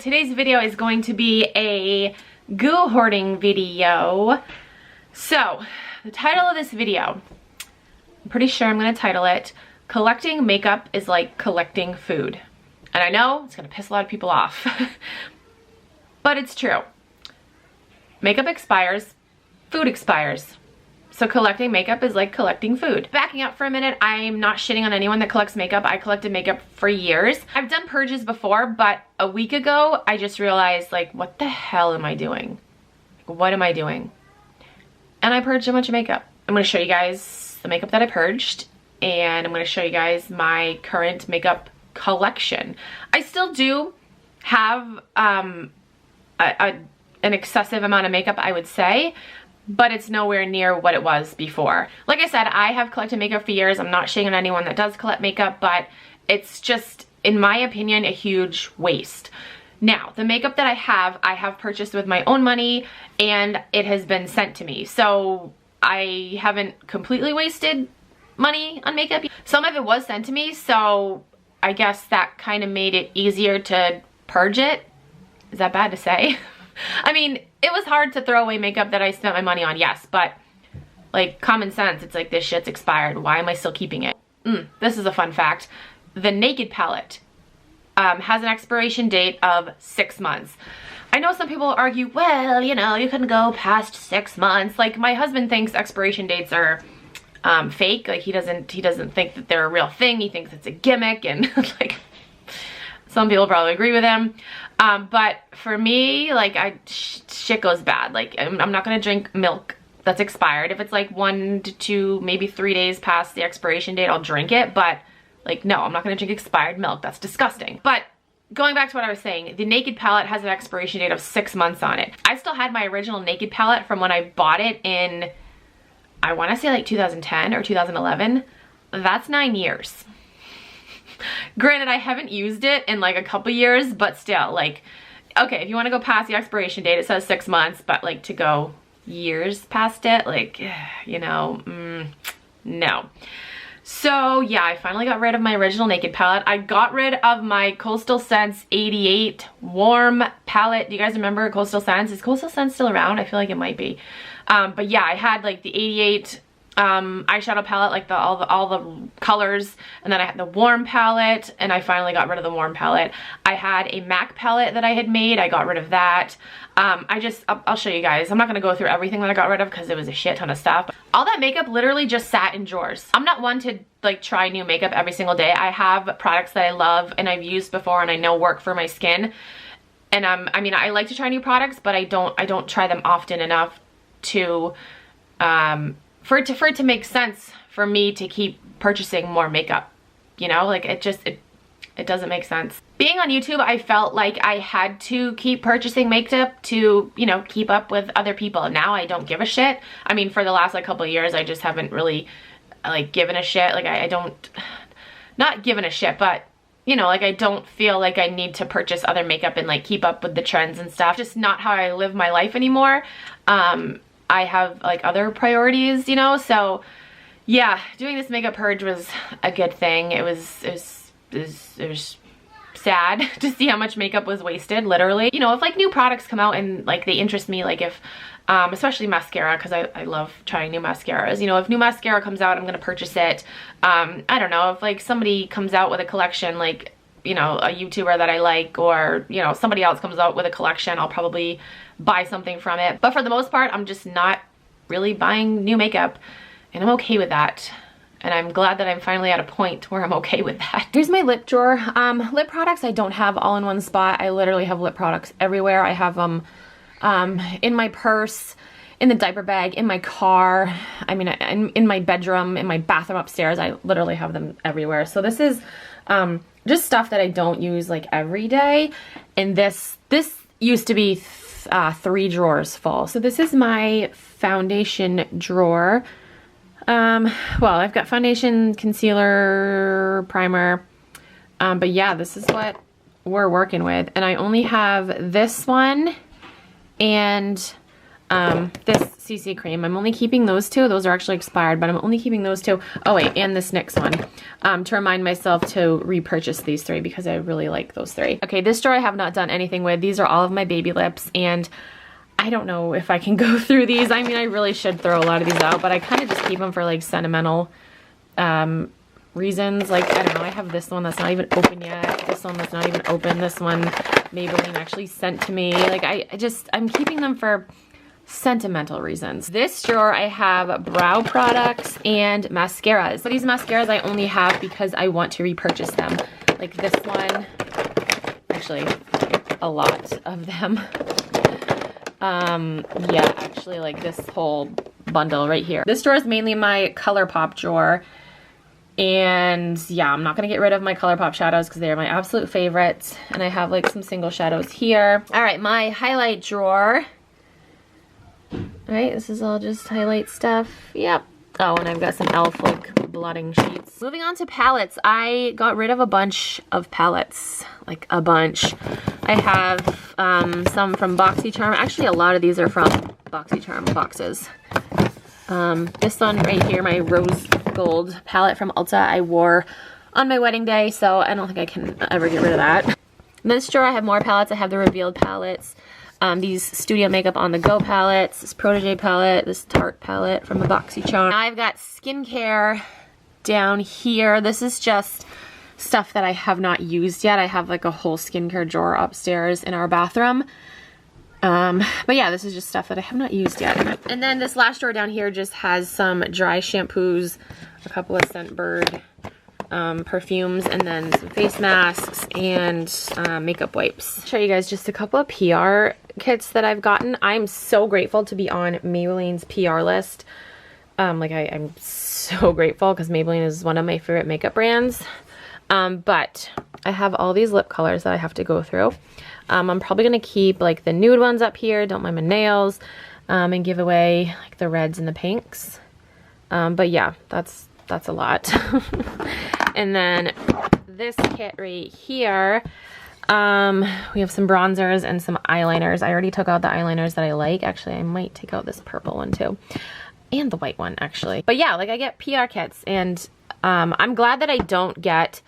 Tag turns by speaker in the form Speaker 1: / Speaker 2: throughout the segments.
Speaker 1: Today's video is going to be a goo hoarding video. So, the title of this video, I'm pretty sure I'm going to title it, Collecting Makeup is Like Collecting Food. And I know it's going to piss a lot of people off, but it's true. Makeup expires, food expires. So collecting makeup is like collecting food. Backing up for a minute, I'm not shitting on anyone that collects makeup. I collected makeup for years. I've done purges before, but a week ago, I just realized, like, what the hell am I doing? What am I doing? And I purged a bunch of makeup. I'm gonna show you guys the makeup that I purged, and I'm gonna show you guys my current makeup collection. I still do have an excessive amount of makeup, I would say, but it's nowhere near what it was before. Like I said, I have collected makeup for years. I'm not shitting on anyone that does collect makeup, but it's just, in my opinion, a huge waste. Now, the makeup that I have purchased with my own money, and it has been sent to me. So I haven't completely wasted money on makeup. Some of it was sent to me, so I guess that kind of made it easier to purge it. Is that bad to say? I mean, it was hard to throw away makeup that I spent my money on, yes, but like common sense, it's like, this shit's expired. Why am I still keeping it? This is a fun fact. The Naked palette has an expiration date of 6 months. I know some people argue, well, you know, you couldn't go past 6 months. Like, my husband thinks expiration dates are fake. Like, he doesn't think that they're a real thing. He thinks it's a gimmick, and like, some people probably agree with him. But for me, like, shit goes bad. Like, I'm not gonna drink milk that's expired. If it's like 1 to 2, maybe 3 days past the expiration date, I'll drink it. But like, no, I'm not gonna drink expired milk. That's disgusting. But going back to what I was saying, the Naked palette has an expiration date of 6 months on it. I still had my original Naked palette from when I bought it in, I wanna say like 2010 or 2011. That's 9 years. Granted, I haven't used it in like a couple years, but still, like, okay, if you want to go past the expiration date, it says 6 months, but like to go years past it, like, you know, no. So yeah, I finally got rid of my original Naked palette. I got rid of my Coastal Scents 88 Warm palette. Do you guys remember Coastal Scents? Is Coastal Scents still around? I feel like it might be. But yeah, I had like the 88 eyeshadow palette, like all the colors, and then I had the Warm palette, and I finally got rid of the Warm palette. I had a MAC palette that I had made. I got rid of that. I'll show you guys. I'm not gonna go through everything that I got rid of because it was a shit ton of stuff. All that makeup literally just sat in drawers. I'm not one to like try new makeup every single day. I have products that I love and I've used before and I know work for my skin, and I mean, I like to try new products, but I don't try them often enough to for it to make sense for me to keep purchasing more makeup, you know? Like, it doesn't make sense. Being on YouTube, I felt like I had to keep purchasing makeup to, you know, keep up with other people. Now I don't give a shit. I mean, for the last like couple of years, I just haven't really like given a shit. Like, I don't, not given a shit, but you know, like, I don't feel like I need to purchase other makeup and like keep up with the trends and stuff. Just not how I live my life anymore. I have like other priorities, you know, so yeah, doing this makeup purge was a good thing. It was sad to see how much makeup was wasted, literally. You know, if like new products come out and like they interest me, like if, especially mascara, because I love trying new mascaras. You know, if new mascara comes out, I'm gonna purchase it. I don't know, if like somebody comes out with a collection, like, you know, a YouTuber that I like, or, you know, somebody else comes out with a collection, I'll probably buy something from it. But for the most part, I'm just not really buying new makeup, and I'm okay with that. And I'm glad that I'm finally at a point where I'm okay with that. Here's my lip drawer. Lip products I don't have all in one spot. I literally have lip products everywhere. I have them in my purse, in the diaper bag, in my car, I mean, in my bedroom, in my bathroom upstairs. I literally have them everywhere. So this is just stuff that I don't use like every day. And this used to be 3 drawers full. So this is my foundation drawer. Well, I've got foundation, concealer, primer, but yeah, this is what we're working with. And I only have this one and this CC cream. I'm only keeping those two. Those are actually expired, but I'm only keeping those two. Oh wait, and this next one, to remind myself to repurchase these 3 because I really like those 3. Okay, this drawer I have not done anything with. These are all of my baby lips, and I don't know if I can go through these. I mean, I really should throw a lot of these out, but I kind of just keep them for like sentimental reasons. Like, I don't know, I have this one that's not even open yet. This one that's not even open. This one Maybelline actually sent to me. Like, I'm keeping them for sentimental reasons. This drawer I have brow products and mascaras. But these mascaras I only have because I want to repurchase them. Like this one, actually a lot of them. Yeah, actually like this whole bundle right here. This drawer is mainly my ColourPop drawer. And yeah, I'm not going to get rid of my ColourPop shadows because they're my absolute favorites. And I have like some single shadows here. All right, my highlight drawer. All right, this is all just highlight stuff. Yep. Oh, and I've got some e.l.f. like blotting sheets. Moving on to palettes. I got rid of a bunch of palettes, like a bunch. I have some from BoxyCharm. Actually, a lot of these are from BoxyCharm boxes. This one right here, my rose gold palette from Ulta, I wore on my wedding day, so I don't think I can ever get rid of that. In this drawer, I have more palettes. I have the revealed palettes. These Studio Makeup On The Go palettes, this Protégé palette, this Tarte palette from the BoxyCharm. Now I've got skincare down here. This is just stuff that I have not used yet. I have like a whole skincare drawer upstairs in our bathroom. But yeah, this is just stuff that I have not used yet. And then this last drawer down here just has some dry shampoos, a couple of Scentbird perfumes, and then some face masks and makeup wipes. I'll show you guys just a couple of PR kits that I've gotten. I'm so grateful to be on Maybelline's PR list. I'm so grateful because Maybelline is one of my favorite makeup brands. But I have all these lip colors that I have to go through. I'm probably going to keep like the nude ones up here, don't mind my nails, and give away like the reds and the pinks. But yeah, that's a lot. And then this kit right here, we have some bronzers and some eyeliners. I already took out the eyeliners that I like. Actually, I might take out this purple one too. And the white one, actually. But yeah, like I get PR kits, and I'm glad that I don't get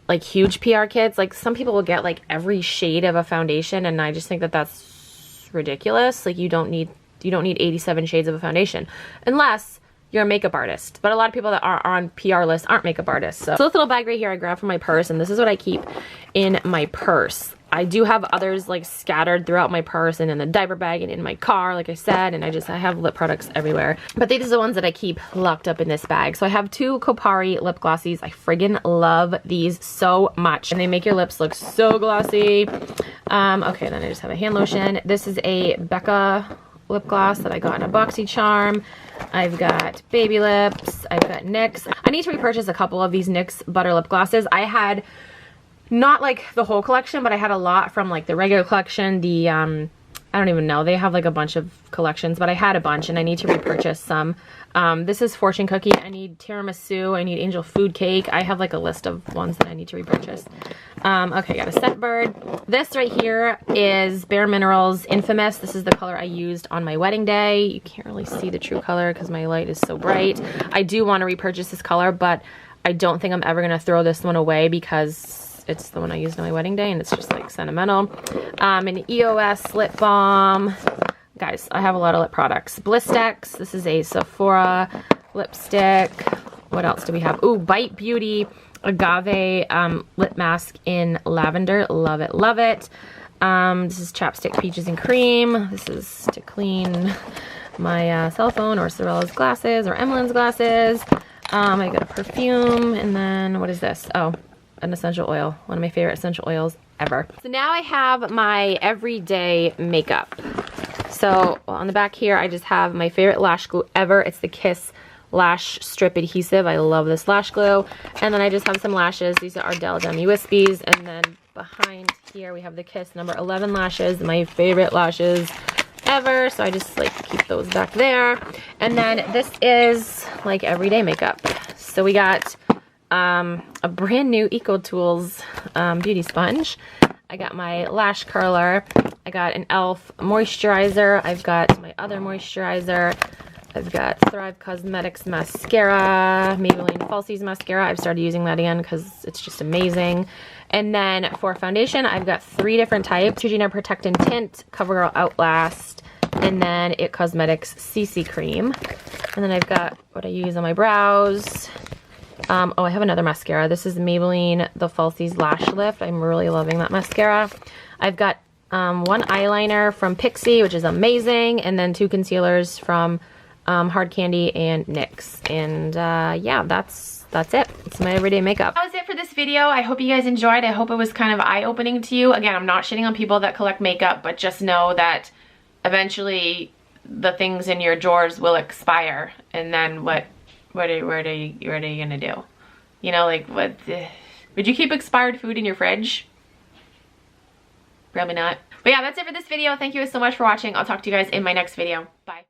Speaker 1: like huge PR kits. Like some people will get like every shade of a foundation, and I just think that that's ridiculous. Like you don't need 87 shades of a foundation unless you're a makeup artist. But a lot of people that are on PR lists aren't makeup artists. So this little bag right here I grabbed from my purse, and this is what I keep in my purse. I do have others like scattered throughout my purse and in the diaper bag and in my car, like I said, and I have lip products everywhere. But these are the ones that I keep locked up in this bag. So I have 2 Kopari lip glossies. I friggin' love these so much, and they make your lips look so glossy. Okay, then I just have a hand lotion. This is a Becca lip gloss that I got in a BoxyCharm. I've got Baby Lips. I've got NYX. I need to repurchase a couple of these NYX Butter Lip Glosses. I had not like the whole collection, but I had a lot from like the regular collection. The, I don't even know. They have like a bunch of collections, but I had a bunch and I need to repurchase some. This is Fortune Cookie. I need Tiramisu. I need Angel Food Cake. I have like a list of ones that I need to repurchase. Okay, got a Scentbird. This right here is Bare Minerals Infamous. This is the color I used on my wedding day. You can't really see the true color because my light is so bright. I do want to repurchase this color, but I don't think I'm ever going to throw this one away because it's the one I used on my wedding day and it's just like sentimental. An EOS lip balm. Guys, I have a lot of lip products. Blistex. This is a Sephora lipstick. What else do we have? Ooh, Bite Beauty Agave lip mask in lavender. Love it, love it. This is Chapstick Peaches and Cream. This is to clean my cell phone or Sorella's glasses or Emmeline's glasses. I got a perfume, and then what is this? Oh, an essential oil. One of my favorite essential oils ever. So now I have my everyday makeup. So on the back here, I just have my favorite lash glue ever. It's the Kiss Lash Strip Adhesive. I love this lash glue. And then I just have some lashes. These are Ardell Demi Wispies. And then behind here, we have the Kiss number 11 lashes, my favorite lashes ever. So I just like keep those back there. And then this is like everyday makeup. So we got a brand new Eco Tools beauty sponge. I got my lash curler. I got an e.l.f. moisturizer. I've got my other moisturizer. I've got Thrive Cosmetics mascara, Maybelline Falsies mascara. I've started using that again because it's just amazing. And then for foundation, I've got 3 different types. Neutrogena Protect and Tint, CoverGirl Outlast, and then It Cosmetics CC Cream. And then I've got what I use on my brows. Oh, I have another mascara. This is Maybelline The Falsies Lash Lift. I'm really loving that mascara. I've got 1 eyeliner from Pixie, which is amazing, and then 2 concealers from Hard Candy and NYX. And yeah, that's it. It's my everyday makeup. That was it for this video. I hope you guys enjoyed. I hope it was kind of eye-opening to you. Again, I'm not shitting on people that collect makeup, but just know that eventually the things in your drawers will expire, and then what are you gonna do? You know, like, what? Would you keep expired food in your fridge? Probably not. But yeah, that's it for this video. Thank you guys so much for watching. I'll talk to you guys in my next video. Bye.